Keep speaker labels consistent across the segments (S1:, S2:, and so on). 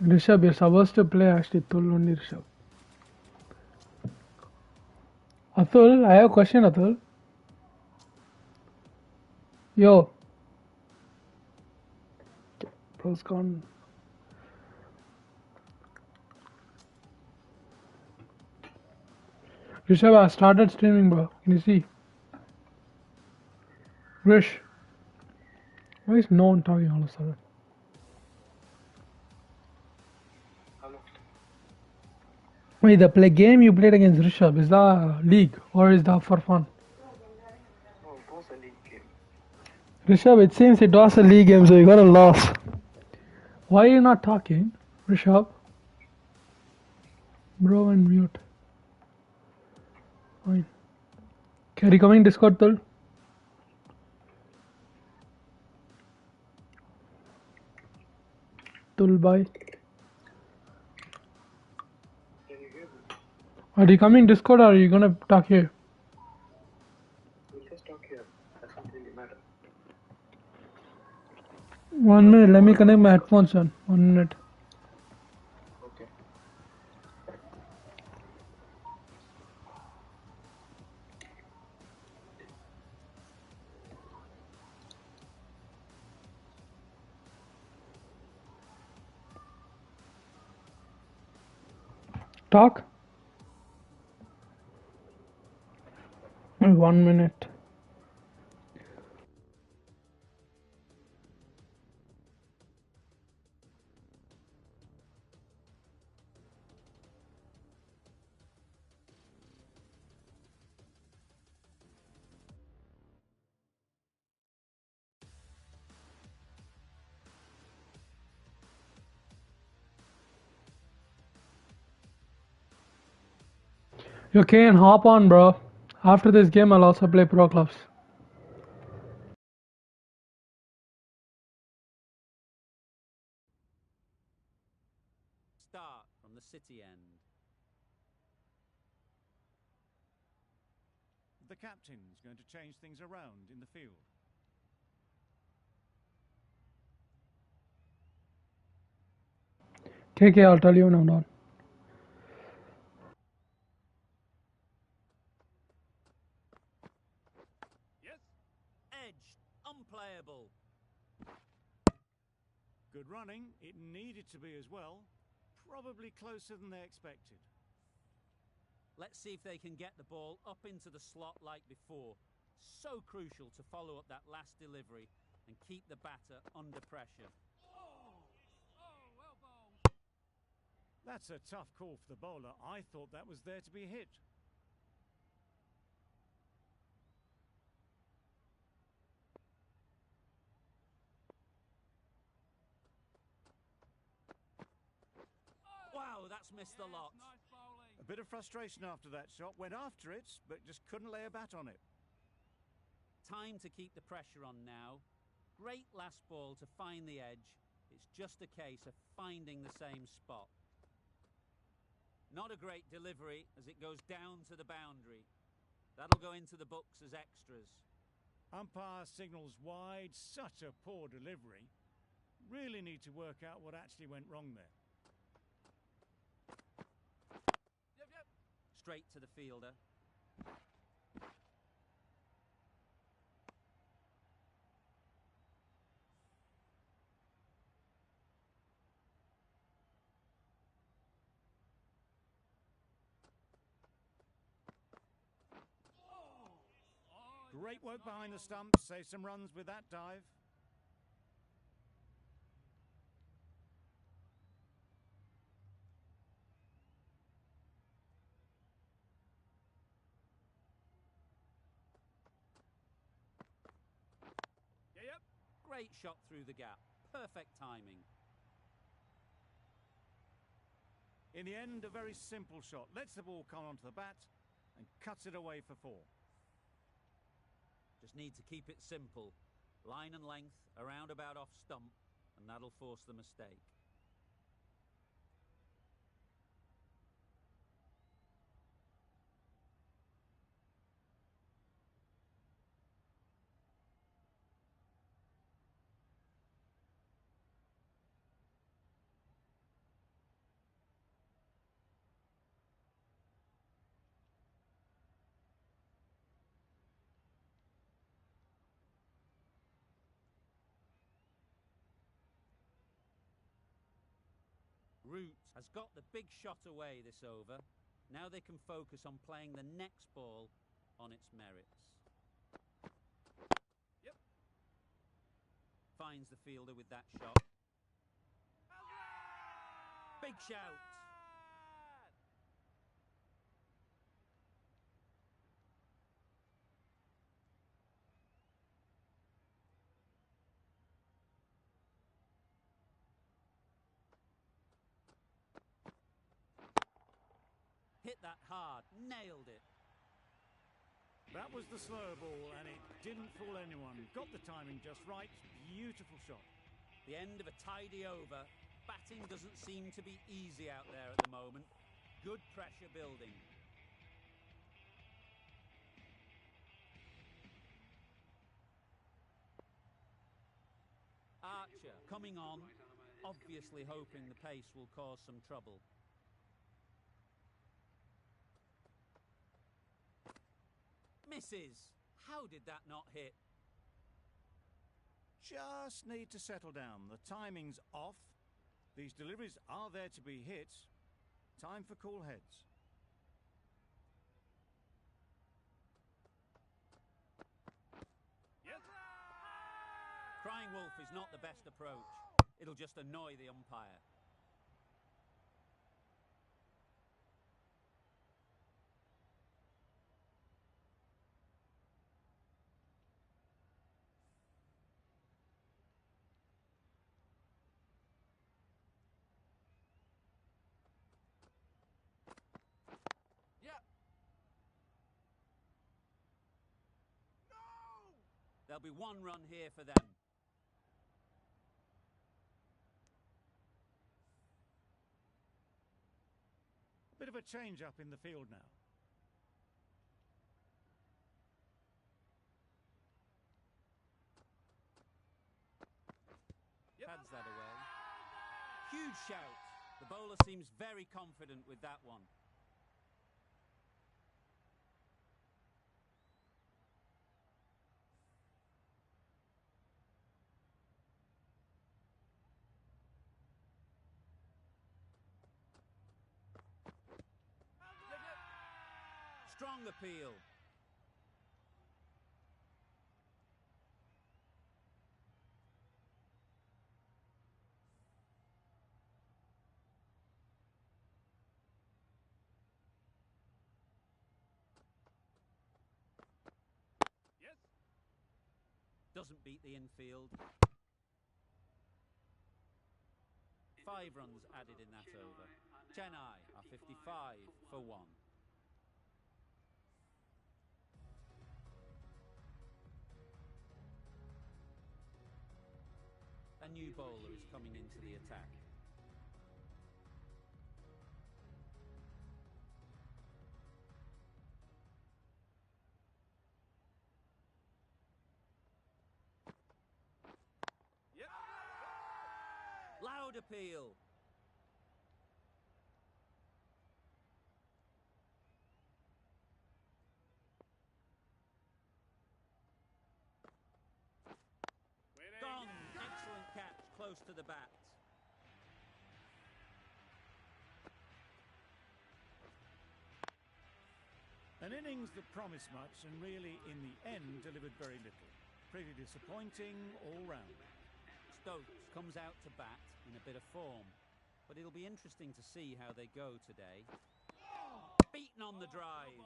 S1: Rishabh, you're supposed to play actually Tul only Rishabh. Atul, I have a question, Atul. Yo. Bro's gone. Rishabh, I started streaming, bro. Can you see? Rish. Why is no one talking all of a sudden? Wait, the play game you played against Rishabh, is that league or is that for fun? Rishabh, it seems it was a league game, so you got a loss. Why are you not talking, Rishabh? Bro, and mute. Fine. Are you coming Discord, Tul? Tul, bye. Are you coming Discord or are you gonna talk here? 1 minute, let me connect my headphones on. 1 minute. Talk? 1 minute. You can hop on, bro. After this game, I'll also play Pro Clubs.
S2: Start from the city end.
S3: The captain's going to change things around in the field.
S1: KK, I'll tell you now, Don.
S2: Yes. Edge. Unplayable.
S3: Good running. It needed to be as well. Probably closer than they expected.
S2: Let's see if they can get the ball up into the slot like before. So crucial to follow up that last delivery and keep the batter under pressure.
S3: Well bowled. That's a tough call for the bowler. I thought that was there to be hit.
S2: Wow, that's missed a lot.
S3: Nice bowling. A bit of frustration after that shot. Went after it, but just couldn't lay a bat on it.
S2: Time to keep the pressure on now. Great last ball to find the edge. It's just a case of finding the same spot. Not a great delivery as it goes down to the boundary. That'll go into the books as extras.
S3: Umpire signals wide. Such a poor delivery. Really need to work out what actually went wrong there.
S2: Straight to the fielder.
S3: Great work behind the stumps. Save some runs with that dive.
S2: Great shot through the gap. Perfect timing.
S3: In the end, a very simple shot. Lets the ball come onto the bat and cuts it away for 4.
S2: Just need to keep it simple. Line and length, around about off stump, and that'll force the mistake. Root has got the big shot away this over. Now they can focus on playing the next ball on its merits.
S3: Yep.
S2: Finds the fielder with that shot. Big shout. Hit that hard, nailed it.
S3: That was the slow ball, and it didn't fool anyone. Got the timing just right. Beautiful shot.
S2: The end of a tidy over. Batting doesn't seem to be easy out there at the moment. Good pressure building. Archer coming on, obviously hoping the pace will cause some trouble. Misses. How did that not hit?
S3: Just need to settle down. The timing's off. These deliveries are there to be hit. Time for cool heads. Yep.
S2: Crying wolf is not the best approach. It'll just annoy the umpire. There'll be one run here for them.
S3: Bit of a change up in the field now.
S2: Pads that away. Huge shout. The bowler seems very confident with that one. Strong appeal.
S3: Yes.
S2: Doesn't beat the infield. 5 runs added in that over. Chennai are 55 for 1. A new bowler is coming into the attack.
S3: Yep.
S2: Loud appeal. Gone. Excellent catch, close to the bat.
S3: An innings that promised much and really, in the end, delivered very little. Pretty disappointing all round.
S2: Stokes comes out to bat in a bit of form, but it'll be interesting to see how they go today. Beaten on the drive.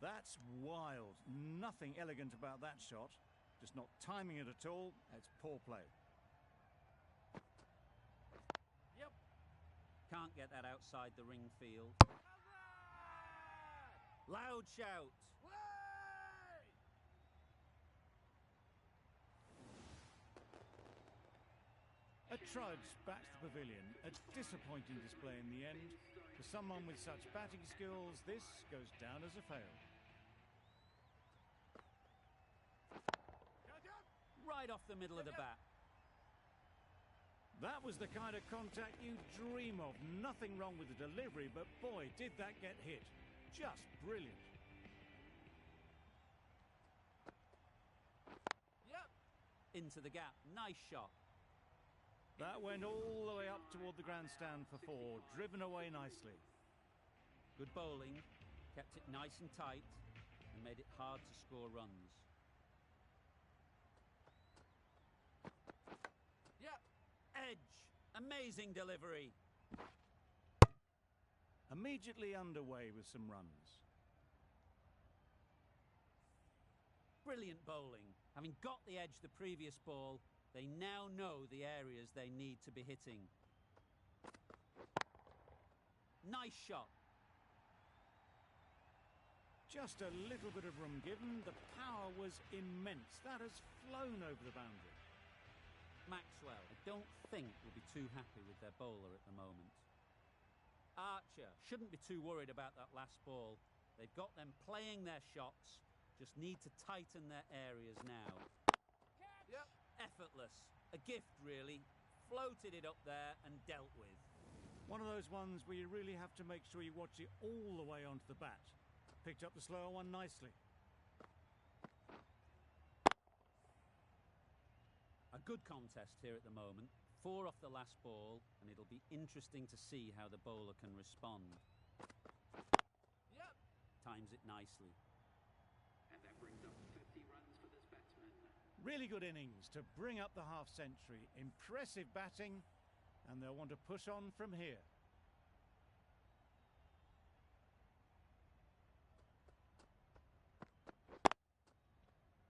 S3: That's wild. Nothing elegant about that shot. Just not timing it at all. It's poor play.
S2: Yep. Can't get that outside the ring field. Loud shout.
S3: A trudge back to the pavilion. A disappointing display in the end. For someone with such batting skills, this goes down as a fail.
S2: Right off the middle of the bat.
S3: That was the kind of contact you dream of. Nothing wrong with the delivery, but boy, did that get hit. Just brilliant.
S2: Into the gap. Nice shot.
S3: That went all the way up toward the grandstand for four, driven away nicely.
S2: Good bowling, kept it nice and tight, and made it hard to score runs. Yep, edge, amazing delivery.
S3: Immediately underway with some runs.
S2: Brilliant bowling. Having got the edge the previous ball, they now know the areas they need to be hitting. Nice shot.
S3: Just a little bit of room given. The power was immense. That has flown over the boundary.
S2: Maxwell, I don't think, will be too happy with their bowler at the moment. Archer shouldn't be too worried about that last ball. They've got them playing their shots, just need to tighten their areas now. Yep. Effortless. A gift, really. Floated it up there and dealt with.
S3: One of those ones where you really have to make sure you watch it all the way onto the bat. Picked up the slower one nicely.
S2: A good contest here at the moment. 4 off the last ball, and it'll be interesting to see how the bowler can respond. Yep. Times it nicely.
S4: And that brings up 50 runs for this batsman.
S3: Really good innings to bring up the half-century. Impressive batting, and they'll want to push on from here.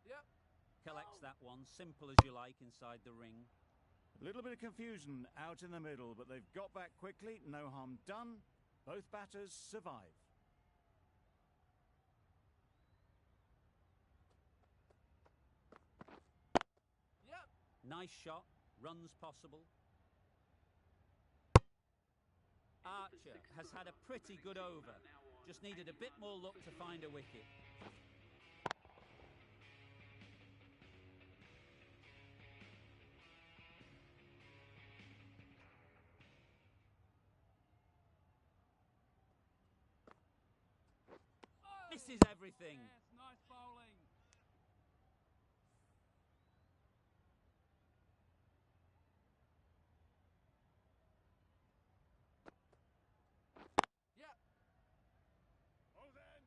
S2: Yep. Collects that one, simple as you like, inside the ring.
S3: A little bit of confusion out in the middle, but they've got back quickly. No harm done. Both batters survive.
S2: Yep. Nice shot. Runs possible. Archer has had a pretty good over. Just needed a bit more luck to find a wicket. Misses everything.
S5: Yes, nice bowling.
S2: Yep.
S3: Oh then.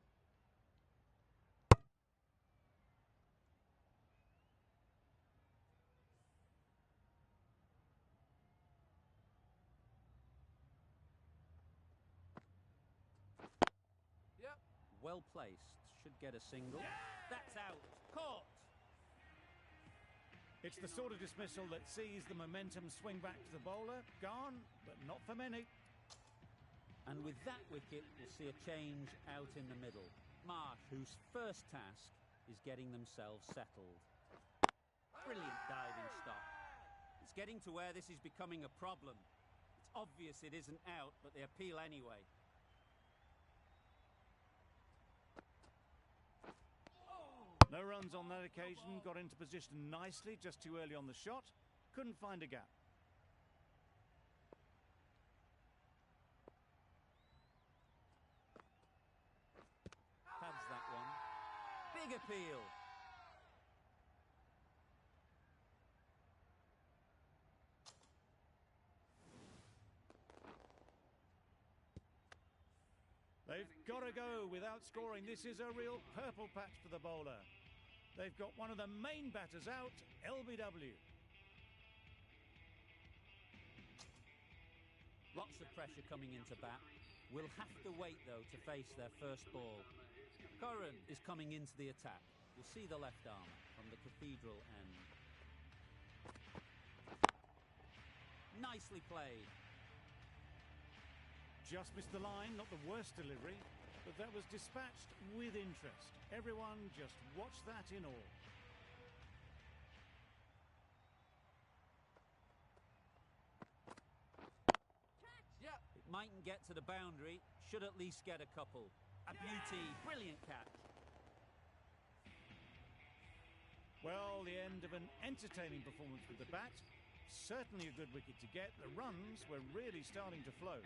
S2: Yep. Well placed. Should get a single. That's out. Caught.
S3: It's the sort of dismissal that sees the momentum swing back to the bowler. Gone, but not for many.
S2: And with that wicket, we'll see a change out in the middle. Marsh, whose first task is getting themselves settled. Brilliant diving stop. It's getting to where this is becoming a problem. It's obvious it isn't out, but they appeal anyway.
S3: No runs on that occasion. Got into position nicely, just too early on the shot. Couldn't find a gap.
S2: Pads that one. Big appeal.
S3: They've got to go without scoring. This is a real purple patch for the bowler. They've got one of the main batters out, LBW.
S2: Lots of pressure coming into bat. Will have to wait, though, to face their first ball. Curran is coming into the attack. You'll see the left arm from the cathedral end. Nicely played.
S3: Just missed the line, not the worst delivery, but that was dispatched with interest. Everyone just watch that in awe.
S2: Yep. It mightn't get to the boundary, should at least get a couple. A beauty, brilliant catch.
S3: Well, the end of an entertaining performance with the bat. Certainly a good wicket to get. The runs were really starting to flow.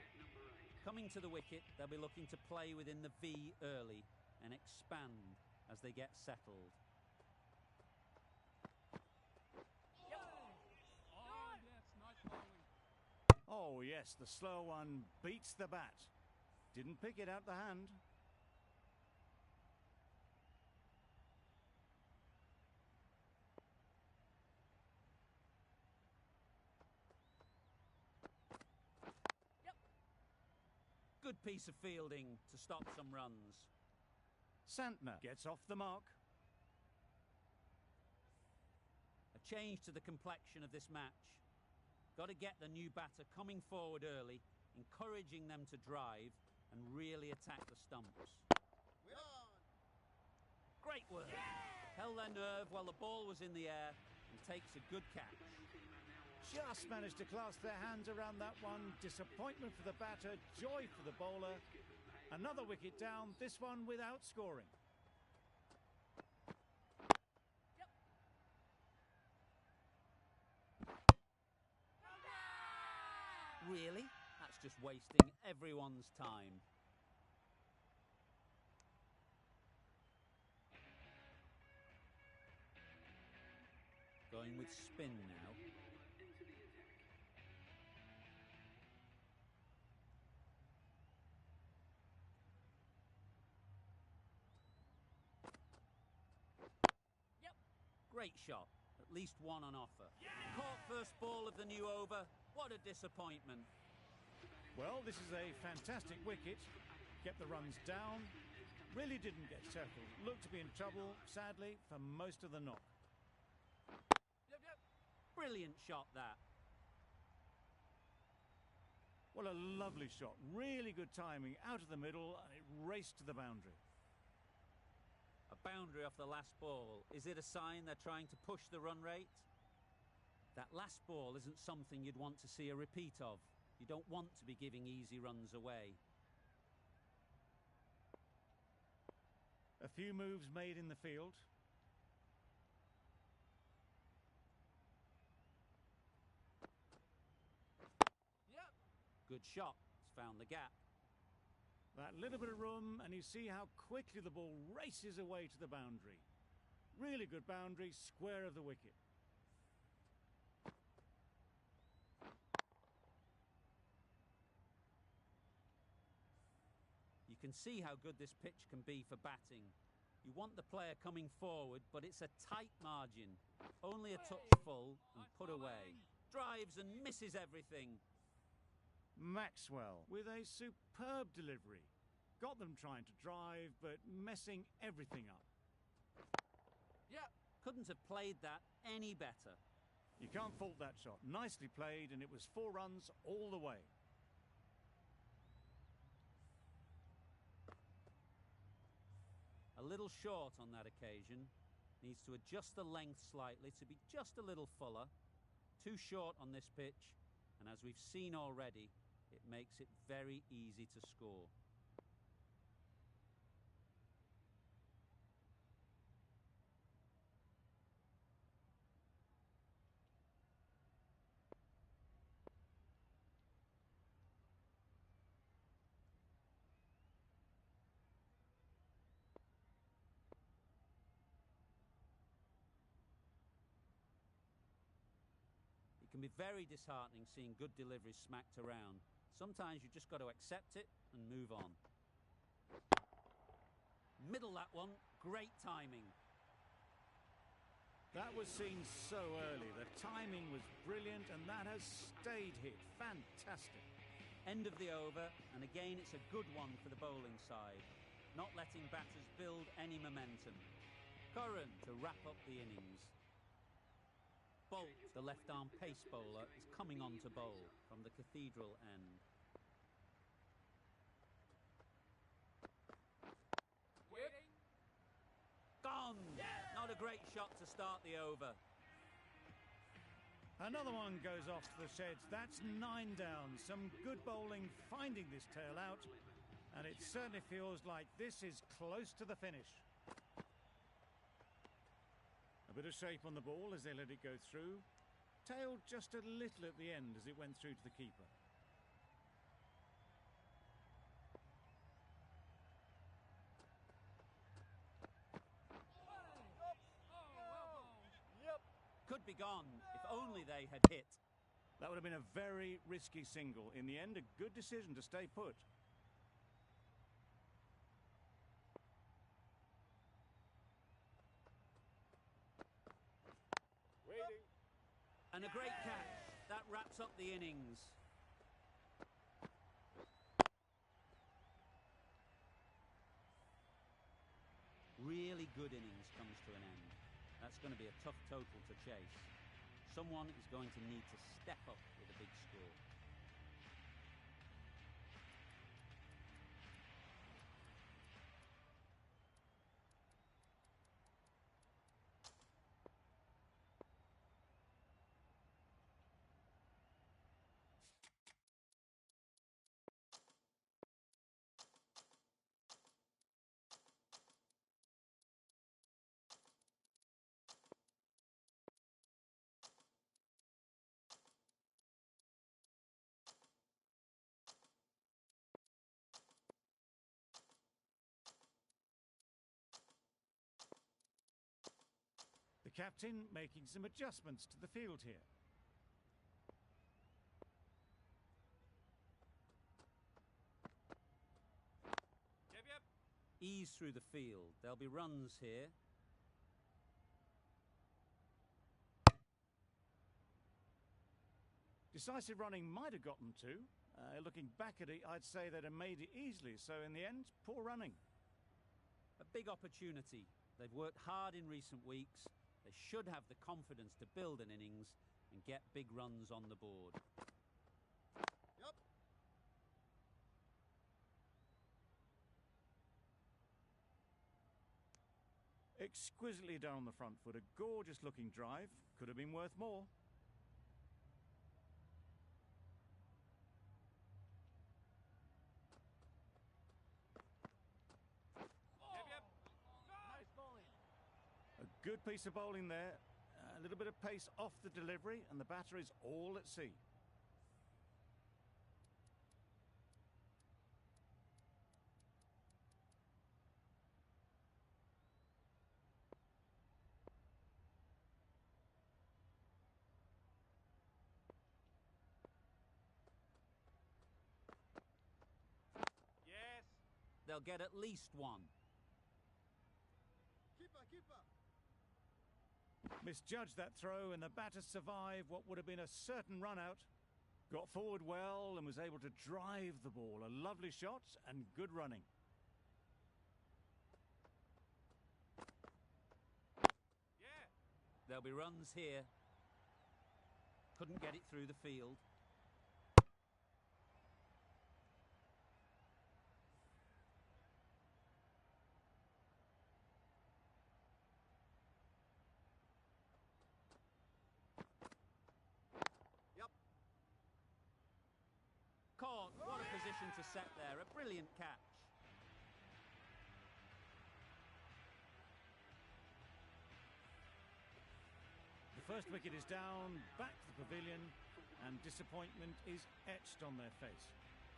S2: Coming to the wicket, they'll be looking to play within the V early and expand as they get settled.
S5: Oh, yes, nice bowling.
S3: Oh, yes, the slow one beats the bat. Didn't pick it out the hand.
S2: Good piece of fielding to stop some runs.
S3: Santner gets off the mark.
S2: A change to the complexion of this match. Got to get the new batter coming forward early, encouraging them to drive and really attack the stumps. Great work. Held their nerve while the ball was in the air and takes a good catch.
S3: Just managed to clasp their hands around that one. Disappointment for the batter, joy for the bowler. Another wicket down, this one without scoring.
S2: Really? That's just wasting everyone's time. Going with spin now. Great shot. At least one on offer. Caught first ball of the new over. What a disappointment.
S3: Well, this is a fantastic wicket. Kept the runs down. Really didn't get settled. Looked to be in trouble, sadly, for most of the knock.
S2: Brilliant shot, that.
S3: Well, a lovely shot. Really good timing. Out of the middle, and it raced to the boundary.
S2: A boundary off the last ball. Is it a sign they're trying to push the run rate? That last ball isn't something you'd want to see a repeat of. You don't want to be giving easy runs away.
S3: A few moves made in the field.
S2: Good shot. It's found the gap.
S3: That little bit of room, and you see how quickly the ball races away to the boundary. Really good boundary, square of the wicket.
S2: You can see how good this pitch can be for batting. You want the player coming forward, but it's a tight margin. Only a touch full and put away. Drives and misses everything.
S3: Maxwell with a superb delivery. Got them trying to drive, but messing everything up.
S2: Couldn't have played that any better.
S3: You can't fault that shot. Nicely played, and it was 4 runs all the way.
S2: A little short on that occasion. Needs to adjust the length slightly to be just a little fuller. Too short on this pitch, and as we've seen already, it makes it very easy to score. It can be very disheartening seeing good deliveries smacked around. Sometimes you just got to accept it and move on. Middle that one, great timing.
S3: That was seen so early. The timing was brilliant, and that has stayed hit. Fantastic.
S2: End of the over, and again it's a good one for the bowling side. Not letting batters build any momentum. Curran to wrap up the innings. Bolt, the left-arm pace bowler, is coming on to bowl from the Cathedral end. Gone! Not a great shot to start the over.
S3: Another one goes off to the sheds. That's 9 down. Some good bowling finding this tail out, and it certainly feels like this is close to the finish. A bit of shape on the ball as they let it go through. Tailed just a little at the end as it went through to the keeper.
S2: Could be gone if only they had hit.
S3: That would have been a very risky single. In the end, a good decision to stay put.
S4: Waiting.
S2: And a great catch. That wraps up the innings. Really good innings comes to an end. That's going to be a tough total to chase. Someone is going to need to step up with a big score.
S3: The captain making some adjustments to the field here.
S4: Yep.
S2: Ease through the field. There'll be runs here.
S3: Decisive running might have gotten to. Looking back at it, I'd say they'd have made it easily. So in the end, poor running.
S2: A big opportunity. They've worked hard in recent weeks. They should have the confidence to build an innings and get big runs on the board.
S4: Yep.
S3: Exquisitely done on the front foot. A gorgeous looking drive. Could have been worth more.
S4: Yep. Nice bowling.
S3: A good piece of bowling there. A little bit of pace off the delivery, and the batter is all at sea.
S4: Yes.
S2: They'll get at least one.
S4: Keeper.
S3: Misjudged that throw, and the batter survived what would have been a certain run out. Got forward well and was able to drive the ball. A lovely shot and good running.
S4: Yeah.
S2: There'll be runs here. Couldn't get it through the field.
S4: Yep.
S2: Caught. What a position to set there. A brilliant catch.
S3: The first wicket is down, back to the pavilion, and disappointment is etched on their face.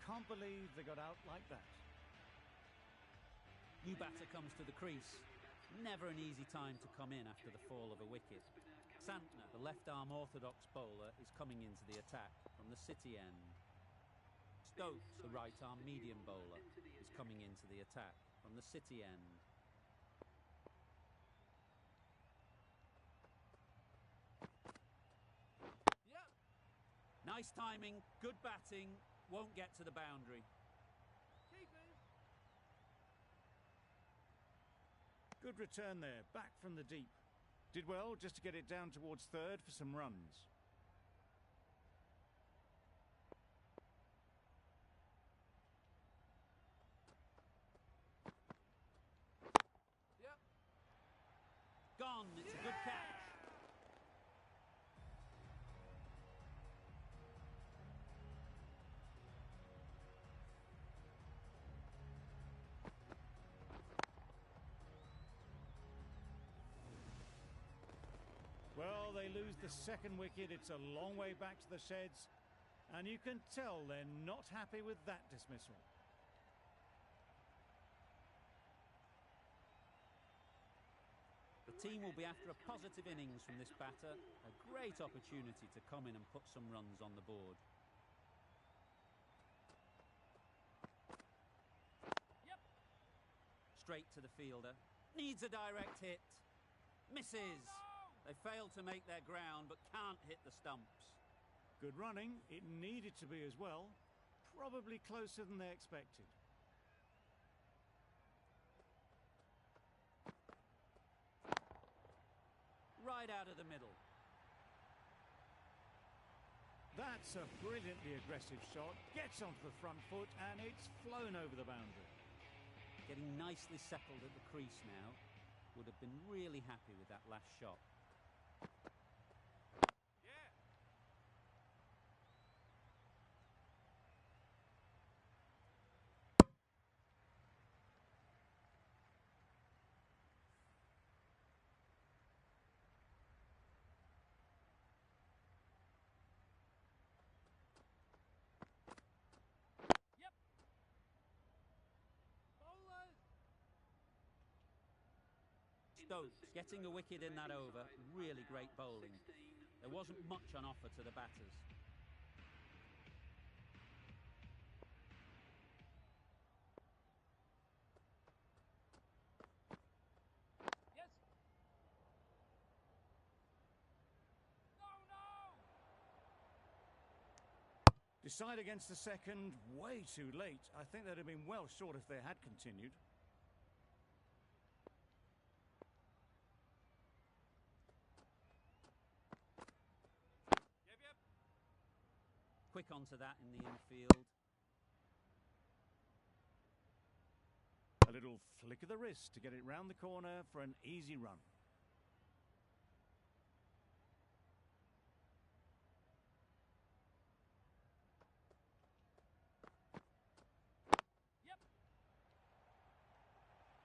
S3: Can't believe they got out like that.
S2: New batter comes to the crease. Never an easy time to come in after the fall of a wicket. Santner, the left-arm orthodox bowler, is coming into the attack from the City end. Stokes, the right-arm medium bowler, is coming into the attack from the City end.
S4: Yep.
S2: Nice timing, good batting, won't get to the boundary.
S4: Keepers.
S3: Good return there, back from the deep. Did well just to get it down towards third for some runs.
S4: Yep.
S2: Gone, it's a good catch.
S3: Well, they lose the second wicket. It's a long way back to the sheds, and you can tell they're not happy with that dismissal.
S2: The team will be after a positive innings from this batter. A great opportunity to come in and put some runs on the board. Straight to the fielder. Needs a direct hit. Misses. They failed to make their ground but can't hit the stumps.
S3: Good running. It needed to be as well. Probably closer than they expected.
S2: Right out of the middle.
S3: That's a brilliantly aggressive shot. Gets onto the front foot and it's flown over the boundary.
S2: Getting nicely settled at the crease now. Would have been really happy with that last shot. Stokes getting a wicket in that over. Really great bowling. There wasn't much on offer to the batters.
S3: Decide against the second, way too late. I think they'd have been well short if they had continued.
S2: Quick onto that in the infield.
S3: A little flick of the wrist to get it round the corner for an easy run.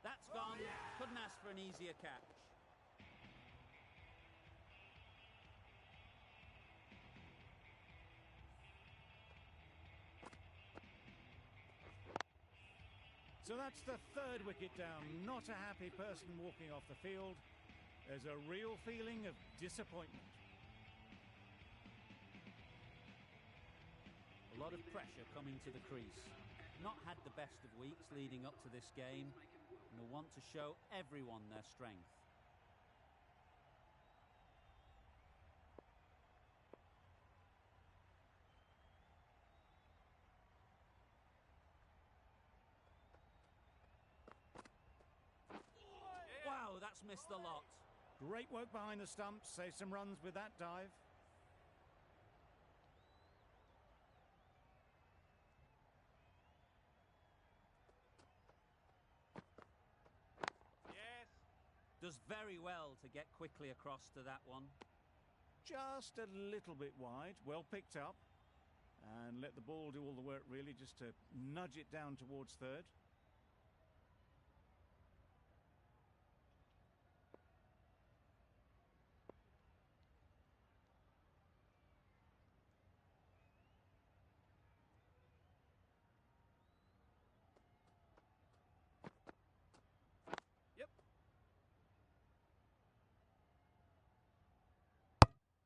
S2: That's gone. Couldn't ask for an easier catch.
S3: So that's the third wicket down. Not a happy person walking off the field. There's a real feeling of disappointment.
S2: A lot of pressure coming to the crease. Not had the best of weeks leading up to this game, and will want to show everyone their strength. Wow, that's missed a lot.
S3: Great work behind the stumps. Save some runs with that dive.
S2: Does very well to get quickly across to that one.
S3: Just a little bit wide. Well picked up. And let the ball do all the work, really, just to nudge it down towards third.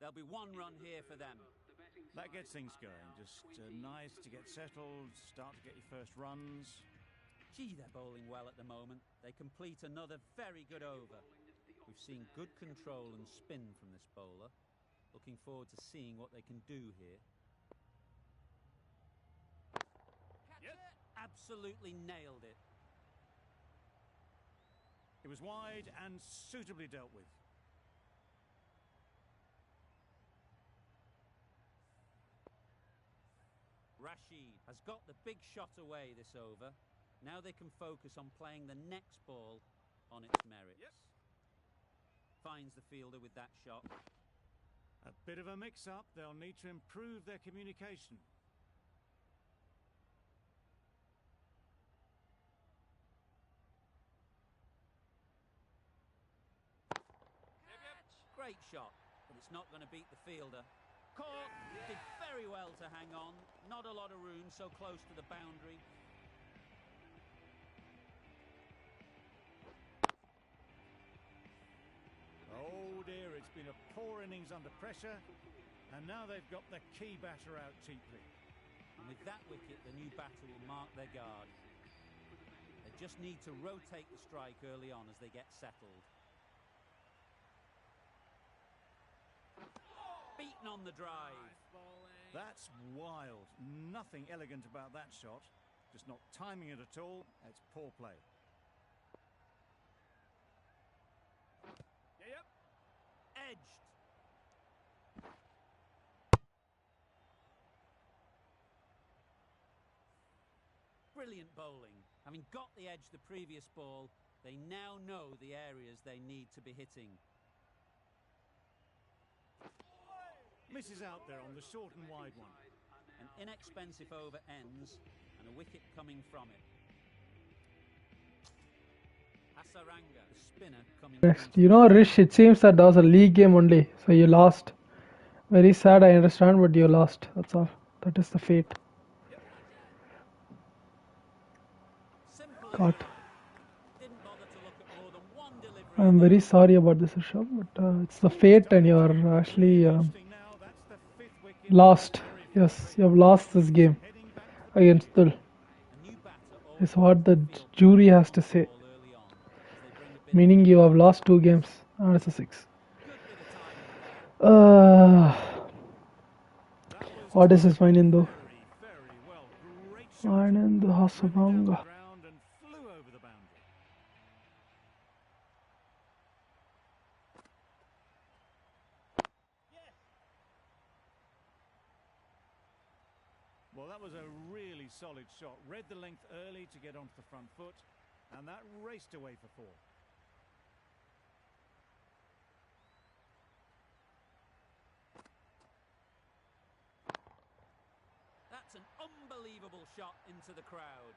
S2: There'll be one run here for them.
S3: That gets things going. Just nice to get settled, start to get your first runs.
S2: Gee, they're bowling well at the moment. They complete another very good over. We've seen good control and spin from this bowler. Looking forward to seeing what they can do here. Absolutely nailed it.
S3: It was wide and suitably dealt with.
S2: Rashid has got the big shot away this over. Now they can focus on playing the next ball on its merits. Finds the fielder with that shot.
S3: A bit of a mix-up. They'll need to improve their communication.
S2: Great shot, but it's not going to beat the fielder. Caught, did very well to hang on. Not a lot of room, so close to the boundary.
S3: a poor innings under pressure, and now they've got the key batter out cheaply.
S2: And with that wicket, the new batter will mark their guard. They just need to rotate the strike early on as they get settled. Beaten on the drive.
S3: That's wild. Nothing elegant about that shot. Just not timing it at all. It's poor play.
S2: Edged. Brilliant bowling. Having got the edge the previous ball, they now know the areas they need to be hitting.
S3: Misses out there on the short and wide one.
S2: An inexpensive over ends and a wicket coming from it. Hasaranga, the spinner, coming
S1: Next, you know, Rish, it seems that was a league game only, so you lost. Very sad, I understand, but you lost. That's all. That is the fate.
S2: Simple as
S1: God.
S2: that. Didn't bother to look at more than one delivery.
S1: I'm very sorry about this, Rishabh, but it's the fate, and you're actually
S3: Interesting now, that's the fifth wicket.
S1: lost. Yes, you have lost this game
S3: Heading back to the
S1: against Dul.
S2: A new batter
S1: Is what the jury has to say.
S2: ball early on as they bring a bit
S1: Meaning you have lost 2 games, and it's a 6.
S2: good bit of timing there.
S1: What is his finding though?
S3: very well. Great shot.
S1: Anand
S3: Driven down the
S1: Hasabanga.
S3: ground and flew over the boundary. Well, that was a really solid shot. Read the length early to get onto the front foot, and that raced away for 4.
S2: That's an unbelievable shot into the crowd.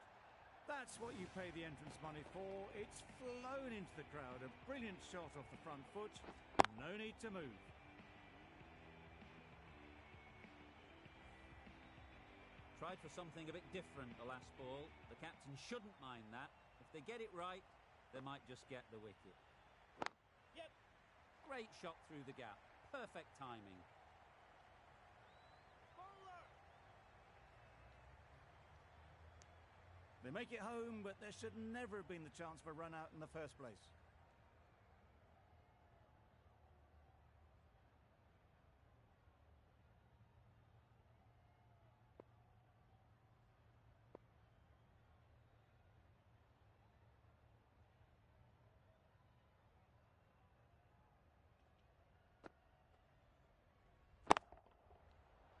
S3: That's what you pay the entrance money for. It's flown into the crowd. A brilliant shot off the front foot. No need to move.
S2: Tried for something a bit different the last ball. The captain shouldn't mind that. If they get it right, they might just get the wicket. Yep. Great shot through the gap. Perfect timing.
S3: They make it home, but there should never have been the chance for a run out in the first place.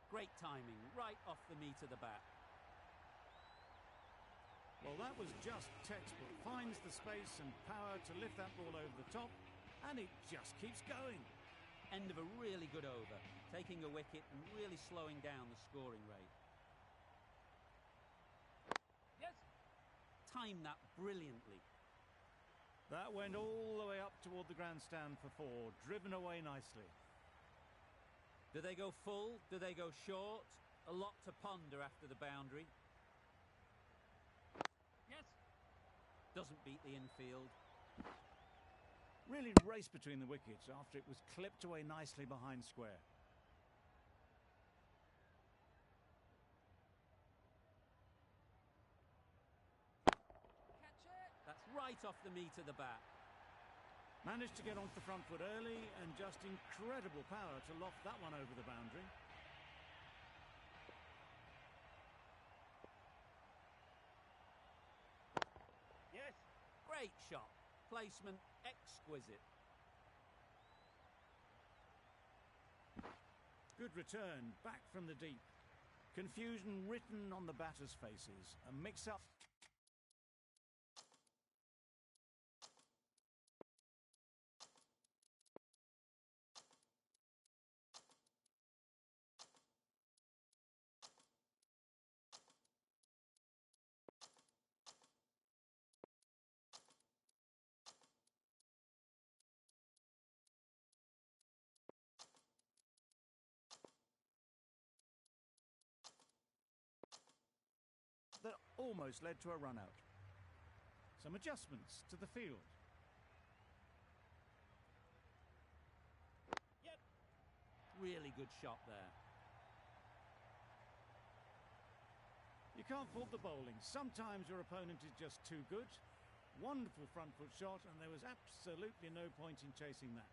S2: Great timing, right off the meat of the bat.
S3: Well, that was just textbook. Finds the space and power to lift that ball over the top, and it just keeps going.
S2: End of a really good over, taking a wicket and really slowing down the scoring rate. Yes. Timed that brilliantly.
S3: That went all the way up toward the grandstand for 4, driven away nicely.
S2: Do they go full? Do they go short? A lot to ponder after the boundary. Yes. Doesn't beat the infield.
S3: Really raced between the wickets after it was clipped away nicely behind square.
S2: That's right off the meat of the bat.
S3: Managed to get onto the front foot early and just incredible power to loft that one over the boundary.
S2: Yes. Great shot. Placement exquisite.
S3: Good return, back from the deep. Confusion written on the batters' faces. A mix-up. That almost led to a run out. Some adjustments to the field.
S2: Yes. really good shot there.
S3: You can't fault the bowling. Sometimes your opponent is just too good. Wonderful front foot shot, and there was absolutely no point in chasing that.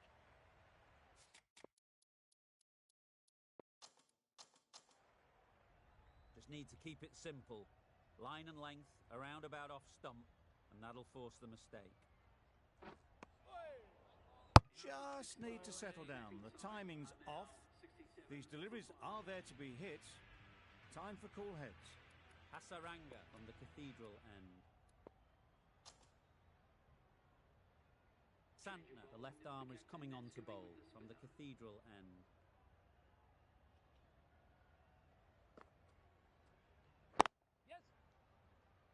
S2: Just need to keep it simple. Line and length, around about off stump, and that'll force the mistake.
S3: Just need to settle down. The timing's off. These deliveries are there to be hit. Time for cool heads.
S2: Hasaranga from the cathedral end. Santner, the left armer, is coming on to bowl from the cathedral end.
S5: Yes.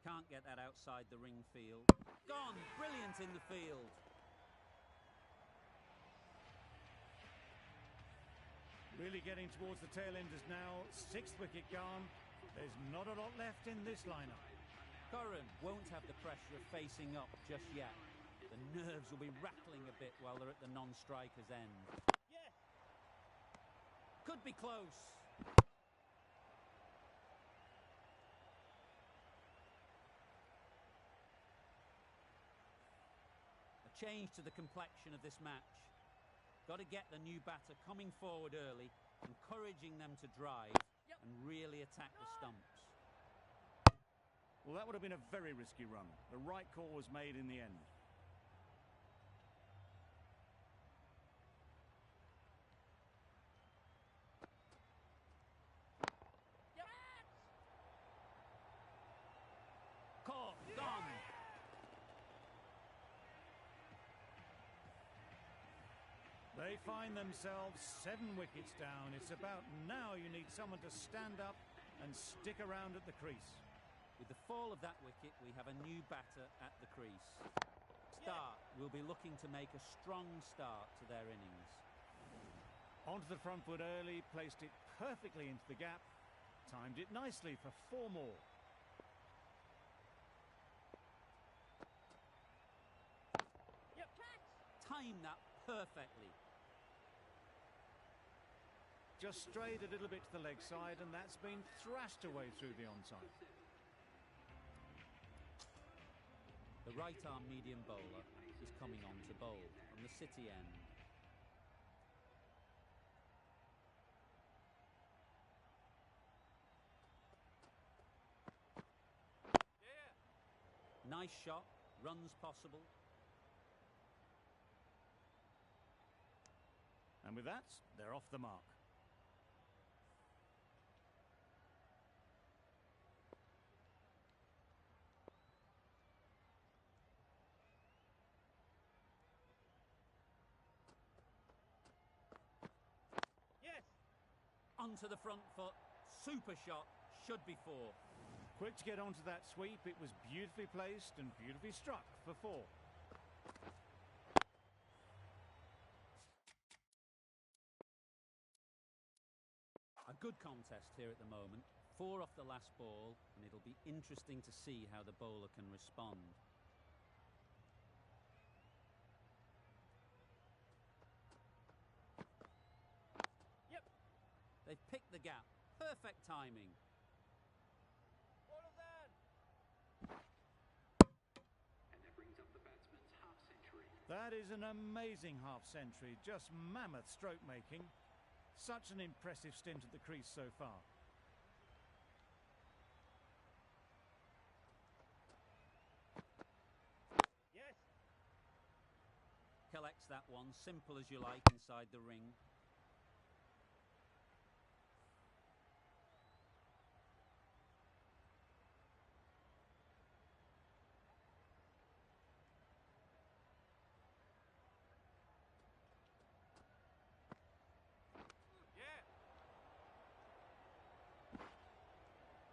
S2: Can't get that outside the ring field. Gone! Brilliant in the field.
S3: Really getting towards the tail enders now. 6th wicket gone. There's not a lot left in this lineup.
S2: Curran won't have the pressure of facing up just yet. The nerves will be rattling a bit while they're at the non-striker's end.
S5: Yes.
S2: Could be close. A change to the complexion of this match. Got to get the new batter coming forward early, encouraging them to drive and really attack the stumps.
S3: Well, that would have been a very risky run. The right call was made in the end.
S2: Caught, gone.
S3: They find themselves 7 wickets down. It's about now you need someone to stand up and stick around at the crease.
S2: With the fall of that wicket, we have a new batter at the crease. Start will be looking to make a strong start to their innings.
S3: Onto the front foot early, placed it perfectly into the gap. Timed it nicely for 4 more.
S5: Yep.
S2: Time that perfectly.
S3: Just strayed a little bit to the leg side, and that's been thrashed away through the onside.
S2: The right arm medium bowler is coming on to bowl from the City end. Nice shot, runs possible.
S3: And with that, they're off the mark.
S5: Yes.
S2: Onto the front foot, super shot, should be 4.
S3: Quick to get onto that sweep. It was beautifully placed and beautifully struck for 4.
S2: A good contest here at the moment. 4 off the last ball, and it'll be interesting to see how the bowler can respond.
S5: Yep.
S2: They've picked the gap. Perfect timing.
S5: Well done.
S4: And that brings up the batsman's half century.
S3: That is an amazing half century. Just mammoth stroke making. Such an impressive stint at the crease so far.
S5: Yes.
S2: Collects that one, simple as you like, inside the ring.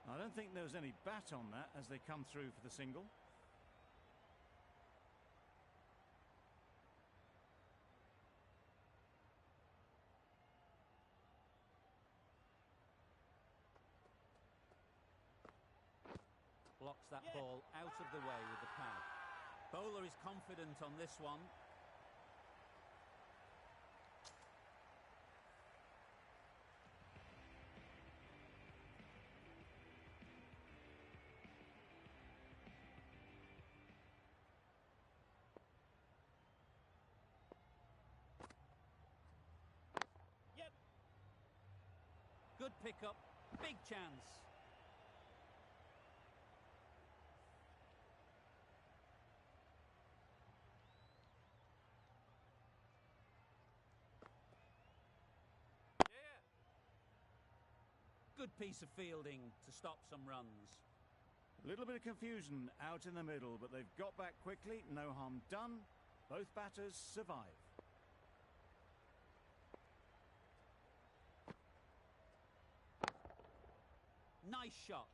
S3: I don't think there was any bat on that as they come through for the single.
S2: Blocks that ball out of the way with the pad. Bowler is confident on this one. Good pickup. Big chance.
S5: Yeah.
S2: Good piece of fielding to stop some runs.
S3: A little bit of confusion out in the middle, but they've got back quickly. No harm done. Both batters survive.
S2: Nice shot.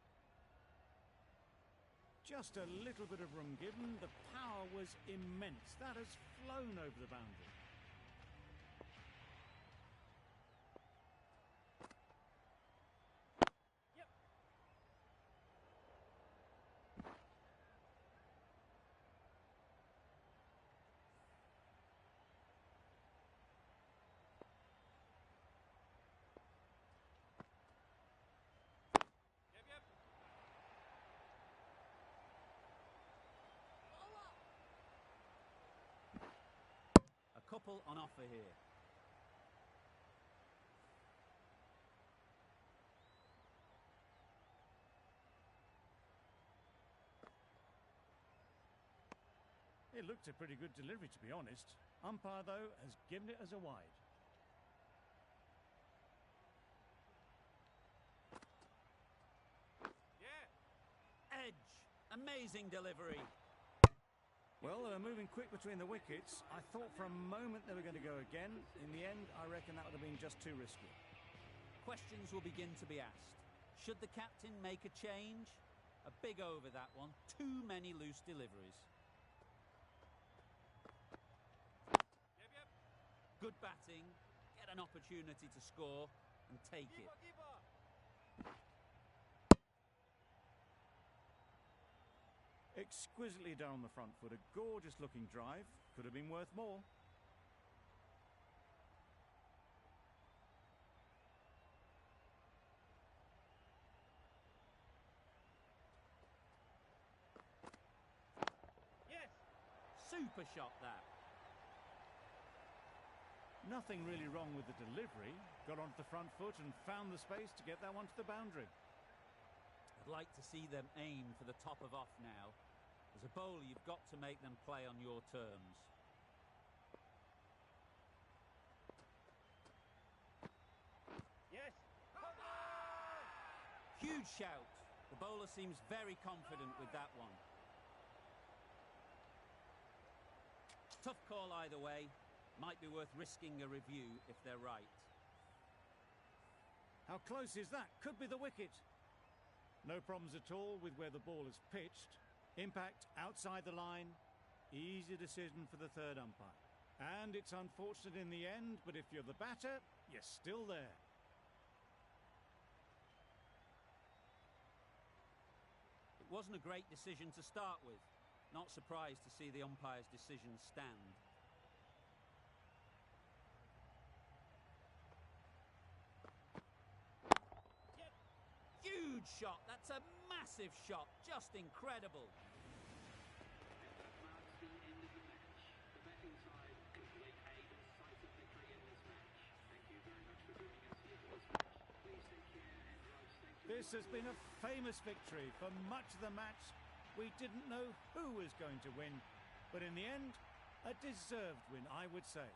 S3: Just a little bit of room given. The power was immense. That has flown over the boundary.
S5: Yep. Yep, yep.
S2: A couple on offer here.
S3: It looked a pretty good delivery, to be honest. Umpire, though, has given it as a wide.
S5: Yeah.
S2: Edge. Amazing delivery.
S3: Well, they were moving quick between the wickets. I thought for a moment they were going to go again. In the end, I reckon that would have been just too risky.
S2: Questions will begin to be asked. Should the captain make a change? A big over that one. Too many loose deliveries.
S5: Yep, yep.
S2: Good batting. Get an opportunity to score and take it.
S5: Keeper, keeper.
S3: Exquisitely done on the front foot. A gorgeous looking drive. Could have been worth more.
S5: Yes.
S2: Super shot that.
S3: Nothing really wrong with the delivery. Got onto the front foot and found the space to get that one to the boundary.
S2: I'd like to see them aim for the top of off now. As a bowler, you've got to make them play on your terms.
S5: Yes.
S2: Huge shout. The bowler seems very confident with that one. Tough call either way. Might be worth risking a review if they're right.
S3: How close is that? Could be the wicket. No problems at all with where the ball is pitched. Impact outside the line. Easy decision for the third umpire. And it's unfortunate in the end, but if you're the batter, you're still there.
S2: It wasn't a great decision to start with. Not surprised to see the umpire's decision stand.
S5: Yep.
S2: Huge shot. That's a massive shot. Just incredible.
S4: And that marks the end of the match. The batting side complete a decisive victory in this match. Thank you very much for joining us here for this match. Please take care and drive safely.
S3: This has been a famous victory. For much of the match, we didn't know who was going to win. But in the end, a deserved win, I would say.